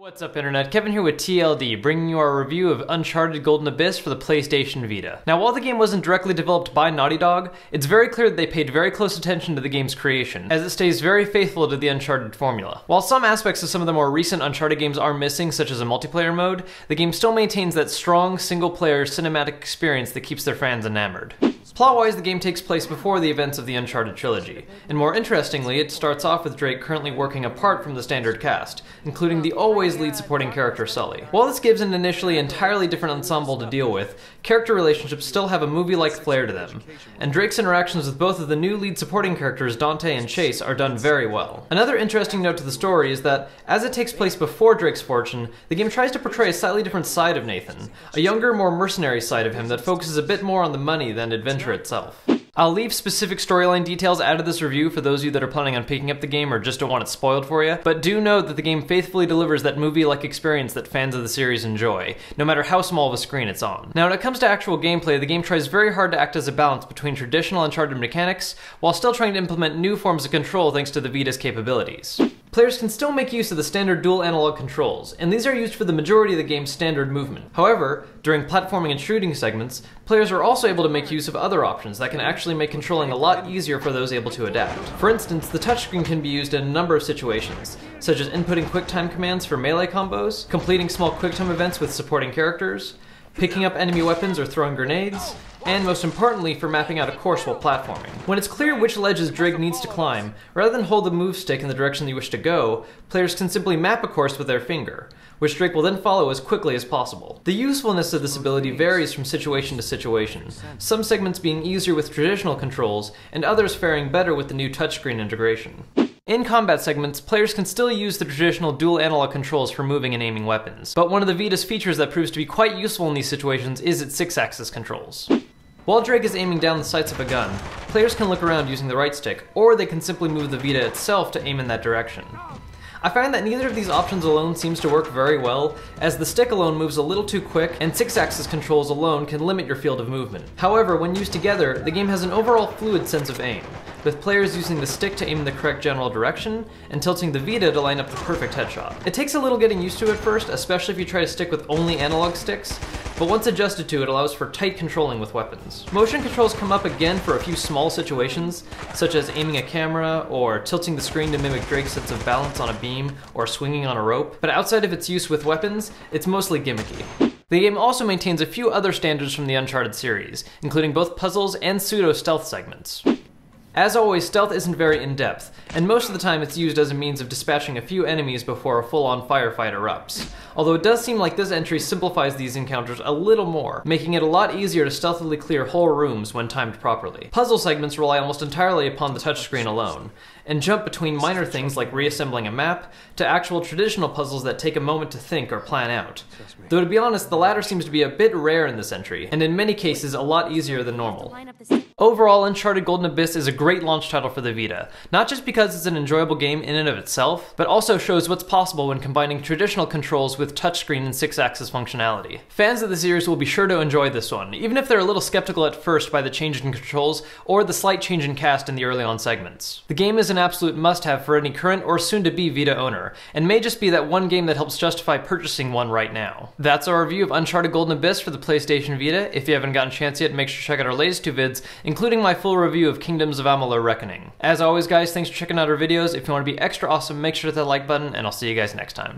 What's up internet, Kevin here with TLD, bringing you our review of Uncharted Golden Abyss for the PlayStation Vita. Now while the game wasn't directly developed by Naughty Dog, it's very clear that they paid very close attention to the game's creation, as it stays very faithful to the Uncharted formula. While some aspects of some of the more recent Uncharted games are missing, such as a multiplayer mode, the game still maintains that strong, single-player cinematic experience that keeps their fans enamored. Plot-wise, the game takes place before the events of the Uncharted trilogy, and more interestingly, it starts off with Drake currently working apart from the standard cast, including the always lead supporting character Sully. While this gives an initially entirely different ensemble to deal with, character relationships still have a movie-like flair to them, and Drake's interactions with both of the new lead supporting characters Dante and Chase are done very well. Another interesting note to the story is that, as it takes place before Drake's fortune, the game tries to portray a slightly different side of Nathan, a younger, more mercenary side of him that focuses a bit more on the money than adventure itself. I'll leave specific storyline details out of this review for those of you that are planning on picking up the game or just don't want it spoiled for you, but do note that the game faithfully delivers that movie-like experience that fans of the series enjoy, no matter how small of a screen it's on. Now when it comes to actual gameplay, the game tries very hard to act as a balance between traditional Uncharted mechanics, while still trying to implement new forms of control thanks to the Vita's capabilities. Players can still make use of the standard dual analog controls, and these are used for the majority of the game's standard movement. However, during platforming and shooting segments, players are also able to make use of other options that can actually make controlling a lot easier for those able to adapt. For instance, the touchscreen can be used in a number of situations, such as inputting QuickTime commands for melee combos, completing small QuickTime events with supporting characters, picking up enemy weapons or throwing grenades, and most importantly, for mapping out a course while platforming. When it's clear which ledges Drake needs to climb, rather than hold the move stick in the direction you wish to go, players can simply map a course with their finger, which Drake will then follow as quickly as possible. The usefulness of this ability varies from situation to situation, some segments being easier with traditional controls, and others faring better with the new touchscreen integration. In combat segments, players can still use the traditional dual analog controls for moving and aiming weapons, but one of the Vita's features that proves to be quite useful in these situations is its 6-axis controls. While Drake is aiming down the sights of a gun, players can look around using the right stick, or they can simply move the Vita itself to aim in that direction. I find that neither of these options alone seems to work very well, as the stick alone moves a little too quick, and 6-axis controls alone can limit your field of movement. However, when used together, the game has an overall fluid sense of aim, with players using the stick to aim in the correct general direction, and tilting the Vita to line up the perfect headshot. It takes a little getting used to at first, especially if you try to stick with only analog sticks, but once adjusted to, it allows for tight controlling with weapons. Motion controls come up again for a few small situations, such as aiming a camera, or tilting the screen to mimic Drake's sense of balance on a beam, or swinging on a rope, but outside of its use with weapons, it's mostly gimmicky. The game also maintains a few other standards from the Uncharted series, including both puzzles and pseudo-stealth segments. As always, stealth isn't very in-depth, and most of the time it's used as a means of dispatching a few enemies before a full-on firefight erupts. Although it does seem like this entry simplifies these encounters a little more, making it a lot easier to stealthily clear whole rooms when timed properly. Puzzle segments rely almost entirely upon the touchscreen alone, and jump between minor things like reassembling a map to actual traditional puzzles that take a moment to think or plan out. Though to be honest, the latter seems to be a bit rare in this entry, and in many cases a lot easier than normal. Overall, Uncharted Golden Abyss is a great launch title for the Vita, not just because it's an enjoyable game in and of itself, but also shows what's possible when combining traditional controls with touchscreen and 6-axis functionality. Fans of the series will be sure to enjoy this one, even if they're a little skeptical at first by the change in controls or the slight change in cast in the early on segments. The game is an absolute must-have for any current or soon-to-be Vita owner, and may just be that one game that helps justify purchasing one right now. That's our review of Uncharted Golden Abyss for the PlayStation Vita. If you haven't gotten a chance yet, make sure to check out our latest 2 vids, including my full review of Kingdoms of Amalur Reckoning. As always guys, thanks for checking out our videos. If you want to be extra awesome, make sure to hit that like button, and I'll see you guys next time.